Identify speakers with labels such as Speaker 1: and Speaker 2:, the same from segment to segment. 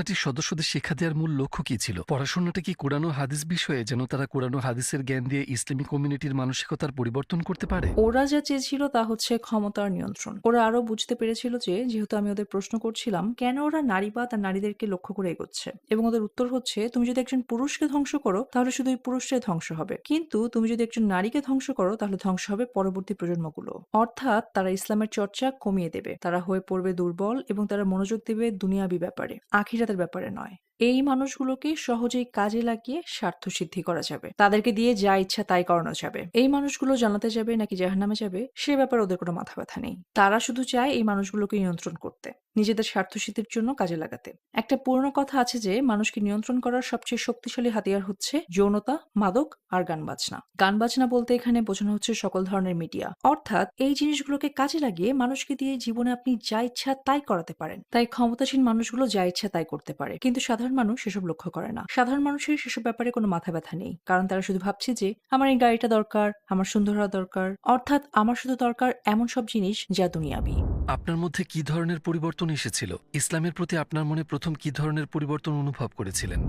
Speaker 1: পার্টির সদস্যদের শিক্ষা দেওয়ার মূল লক্ষ্য কি ছিল? পড়াশোনাটা কি কোরআন ও হাদিস বিষয়ে, যেন তারা কোরআন ও হাদিসের জ্ঞান দিয়ে ইসলামী কমিউনিটির মানসিকতার পরিবর্তন করতে পারে?
Speaker 2: ওরা যা চেয়েছিল তা হচ্ছে ক্ষমতার নিয়ন্ত্রণ। ওরা আরো বুঝতে পেরেছিল যে যেহেতু আমি ওদের প্রশ্ন করছিলাম কেন ওরা নারীবাদ আর নারীদেরকে লক্ষ্য করে এগোচ্ছে, এবং ওদের উত্তর হচ্ছে তুমি যদি একজন পুরুষকে ধ্বংস করো তাহলে শুধু ওই পুরুষটাই ধ্বংস হবে, কিন্তু তুমি যদি একজন নারীকে ধ্বংস করো তাহলে ধ্বংস হবে পরবর্তী প্রজন্মগুলো। অর্থাৎ তারা ইসলামের চর্চা কমিয়ে দেবে, তারা হয়ে পড়বে দুর্বল এবং তারা মনোযোগ দেবে দুনিয়াবি ব্যাপারে, আখিরাতের ব্যাপারে নয়। এই মানুষগুলোকে সহজেই কাজে লাগিয়ে স্বার্থ সিদ্ধি করা যাবে, তাদেরকে দিয়ে যা ইচ্ছা তাই করানো যাবে। এই মানুষগুলো জান্নাতে যাবে নাকি জাহান্নামে যাবে সে ব্যাপারে ওদের কোনো মাথা ব্যথা নেই। তারা শুধু চায় এই মানুষগুলোকে নিয়ন্ত্রণ করতে, নিজেদের স্বার্থ সিদ্ধির জন্য কাজে লাগাতে। একটা পুরনো কথা আছে যে মানুষকে নিয়ন্ত্রণ করার সবচেয়ে শক্তিশালী হাতিয়ার হচ্ছে যৌনতা, মাদক আর গান বাজনা। গান বাজনা বলতে এখানে বোঝানো হচ্ছে সকল ধরনের মিডিয়া, অর্থাৎ এই জিনিসগুলোকে কাজে লাগিয়ে মানুষকে দিয়ে জীবনে আপনি যা ইচ্ছা তাই করাতে পারেন। তাই ক্ষমতাসীন মানুষগুলো যা ইচ্ছা তাই করতে পারে, কিন্তু সাধারণ মানুষ সেসব লক্ষ্য করে না। সাধারণ মানুষের সেসব ব্যাপারে কোনো মাথা ব্যথা নেই, কারণ তারা শুধু ভাবছে যে আমার এই গাড়িটা দরকার, আমার সুন্দর হওয়া দরকার, অর্থাৎ আমার শুধু দরকার এমন সব জিনিস যা দুনিয়াবি।
Speaker 1: আপনার মধ্যে কি ধরনের পরিবর্তন এসেছিল? ইসলামের প্রতি আপনার মনে প্রথম কি ধরনের পরিবর্তন অনুভব করেছিলেন?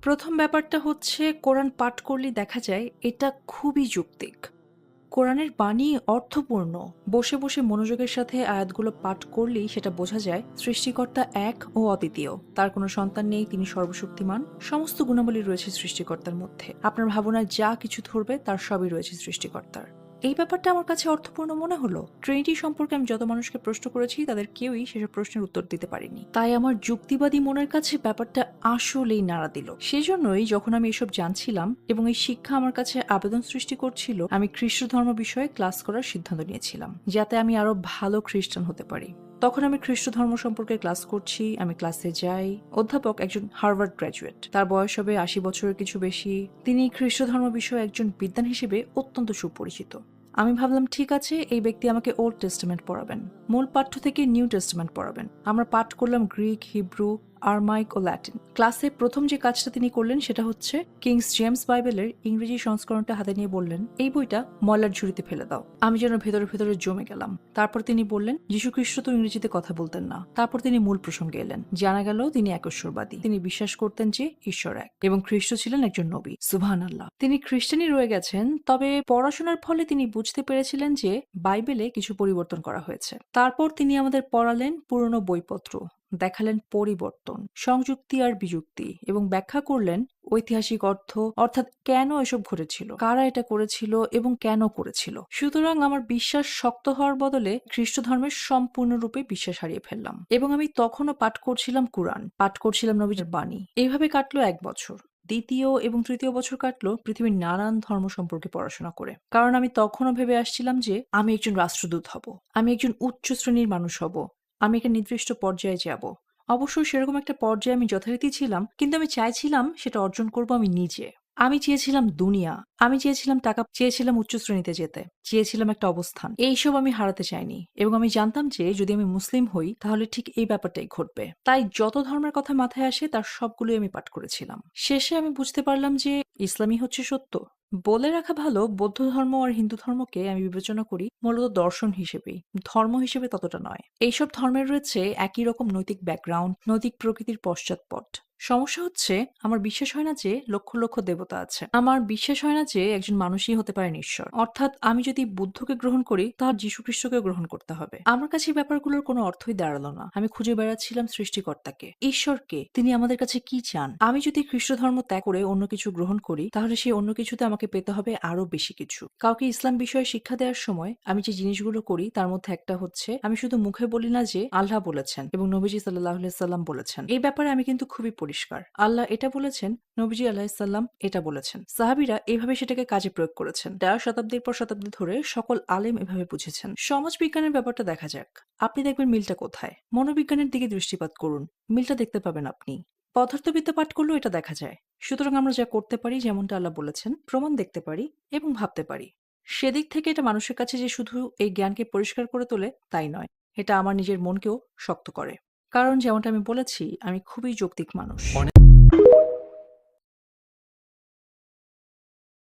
Speaker 2: প্রথম ব্যাপারটা হচ্ছে কোরআন পাঠ করলেই দেখা যায় এটা খুবই যৌক্তিক। কোরআনের বাণী অর্থপূর্ণ। বসে বসে মনোযোগের সাথে আয়াতগুলো পাঠ করলেই সেটা বোঝা যায় সৃষ্টিকর্তা এক ও অদ্বিতীয়। তার কোনো সন্তান নেই, তিনি সর্বশক্তিমান। সমস্ত গুণাবলী রয়েছে সৃষ্টিকর্তার মধ্যে। আপনার ভাবনায় যা কিছু ধরবে তার সবই রয়েছে সৃষ্টিকর্তার। এই ব্যাপারটা আমার কাছে অর্থপূর্ণ মনে হলো। ট্রিনিটি সম্পর্কে আমি যত মানুষকে প্রশ্ন করেছি তাদের কেউই সেসব প্রশ্নের উত্তর দিতে পারেনি। তাই আমার যুক্তিবাদী মনের কাছে ব্যাপারটা আসলেই নাড়া দিল। সেজন্যই যখন আমি এসব জানছিলাম এবং এই শিক্ষা আমার কাছে আবেদন সৃষ্টি করছিল, আমি খ্রিস্ট ধর্ম বিষয়ে ক্লাস করার সিদ্ধান্ত নিয়েছিলাম, যাতে আমি আরো ভালো খ্রিস্টান হতে পারি। তখন আমি খ্রিস্ট ধর্ম সম্পর্কে ক্লাস করছি, আমি ক্লাসে যাই। অধ্যাপক একজন হার্ভার্ড গ্র্যাজুয়েট, তার বয়স হবে ৮০ বছরের কিছু বেশি। তিনি খ্রিস্ট ধর্ম বিষয়ে একজন বিদ্বান হিসেবে অত্যন্ত সুপরিচিত। আমি ভাবলাম ঠিক আছে, এই ব্যক্তি আমাকে ওল্ড টেস্টামেন্ট পড়াবেন, মূল পাঠ্য থেকে নিউ টেস্টামেন্ট পড়াবেন। আমরা পাঠ করলাম গ্রিক, হিব্রু, আরমাইক ও ল্যাটিন। ক্লাসে প্রথম যে কাজটা তিনি করলেন সেটা হচ্ছে কিংস জেমস বাইবেলের ইংরেজি সংস্করণটা হাতে নিয়ে বললেন, এই বইটা ময়লার ঝুড়িতে ফেলে দাও। আমি যেন ভেতরে ভেতরে জমে গেলাম। তারপর তিনি বললেন, যীশু খ্রিস্ট তো ইংরেজিতে কথা বলতেন না। তারপর তিনি মূল প্রসঙ্গে এলেন। জানা গেল তিনি একশ্বরবাদী। তিনি বিশ্বাস করতেন যে ঈশ্বর এক এবং খ্রিস্ট ছিলেন একজন নবী। সুবহানাল্লাহ। তিনি খ্রিস্টানই রয়ে গেছেন, তবে পড়াশোনার ফলে তিনি বুঝতে পেরেছিলেন যে বাইবেলে কিছু পরিবর্তন করা হয়েছে। তারপর তিনি আমাদের পড়ালেন পুরনো বইপত্র, দেখালেন পরিবর্তন, সংযুক্তি আর বিযুক্তি, এবং ব্যাখ্যা করলেন ঐতিহাসিক অর্থ, অর্থাৎ কেন এসব ঘটেছিল, কারা এটা করেছিল এবং কেন করেছিল। সুতরাং আমার বিশ্বাস শক্ত হওয়ার বদলে খ্রিস্ট ধর্মের সম্পূর্ণরূপে বিশ্বাস হারিয়ে ফেললাম, এবং আমি তখনও পাঠ করছিলাম কুরআন, পাঠ করছিলাম নবীজির বাণী। এইভাবে কাটলো ১ বছর। দ্বিতীয় এবং তৃতীয় বছর কাটলো পৃথিবীর নানান ধর্ম সম্পর্কে পড়াশোনা করে, কারণ আমি তখনও ভেবে আসছিলাম যে আমি একজন রাষ্ট্রদূত হব, আমি একজন উচ্চ শ্রেণীর মানুষ হব, আমি একটা নির্দিষ্ট পর্যায়ে যাব। অবশ্য সেরকম একটা পর্যায়ে আমি যথারীতি ছিলাম, কিন্তু আমি চাইছিলাম সেটা অর্জন করব আমি নিজে। আমি চেয়েছিলাম দুনিয়া, আমি চেয়েছিলাম টাকা, চেয়েছিলাম উচ্চ শ্রেণীতে যেতে, চেয়েছিলাম একটা অবস্থান। এইসব আমি হারাতে চাইনি, এবং আমি জানতাম যে যদি আমি মুসলিম হই তাহলে ঠিক এই ব্যাপারটাই ঘটবে। তাই যত ধর্মের কথা মাথায় আসে তার সবগুলোই আমি পাঠ করেছিলাম। শেষে আমি বুঝতে পারলাম যে ইসলামই হচ্ছে সত্য। বলে রাখা ভালো, বৌদ্ধ ধর্ম আর হিন্দু ধর্মকে আমি বিবেচনা করি মূলত দর্শন হিসেবেই, ধর্ম হিসেবে ততটা নয়। এইসব ধর্মের রয়েছে একই রকম নৈতিক ব্যাকগ্রাউন্ড, নৈতিক প্রকৃতির পশ্চাৎপট। সমস্যা হচ্ছে আমার বিশ্বাস হয় না যে লক্ষ লক্ষ দেবতা আছে। আমার বিশ্বাস হয় না যে একজন মানুষই হতে পারেন ঈশ্বর। অর্থাৎ আমি যদি বুদ্ধকে গ্রহণ করি তাহলে যীশু খ্রিস্টকে গ্রহণ করতে হবে। আমার কাছে এই ব্যাপারগুলোর কোনো অর্থই দাঁড়ালো না। আমি খুঁজে বেড়াচ্ছিলাম সৃষ্টিকর্তাকে, ঈশ্বরকে। তিনি আমাদের কাছে কি চান? আমি যদি খ্রিস্ট ধর্ম ত্যাগ করে অন্য কিছু গ্রহণ করি তাহলে সেই অন্য কিছুতে আমাকে পেতে হবে আরো বেশি কিছু। কাউকে ইসলাম বিষয়ে শিক্ষা দেওয়ার সময় আমি যে জিনিসগুলো করি তার মধ্যে একটা হচ্ছে আমি শুধু মুখে বলি না যে আল্লাহ বলেছেন এবং নবীজি সাল্লাল্লাহু আলাইহি সাল্লাম বলেছেন। এই ব্যাপারে আমি কিন্তু খুবই পরিষ্কার। আল্লাহ এটা বলেছেন, নবীজি আলাইহিস সালাম এটা বলেছেন। সাহাবীরা এইভাবে সেটাকে কাজে প্রয়োগ করেছেন। দেড় শতাব্দীর পর শতাব্দী ধরে সকল আলেম এভাবে বুঝেছেন। সমাজ বিজ্ঞানের ব্যাপারটা দেখা যাক। আপনি দেখবেন মিলটা কোথায়। মনোবিজ্ঞানের দিকে দৃষ্টিপাত করুন, মিলটা দেখতে পাবেন আপনি। পদার্থবিদ্যা পাঠ করলেও এটা দেখা যায়। সুতরাং আমরা যা করতে পারি, যেমনটা আল্লাহ বলেছেন, প্রমাণ দেখতে পারি এবং ভাবতে পারি। সেদিক থেকে এটা মানুষের কাছে যে শুধু এই জ্ঞানকে পরিষ্কার করে তোলে তাই নয়, এটা আমার নিজের মনকেও শক্ত করে। কারণ যেমনটা আমি বলেছি, আমি খুবই যৌক্তিক মানুষ।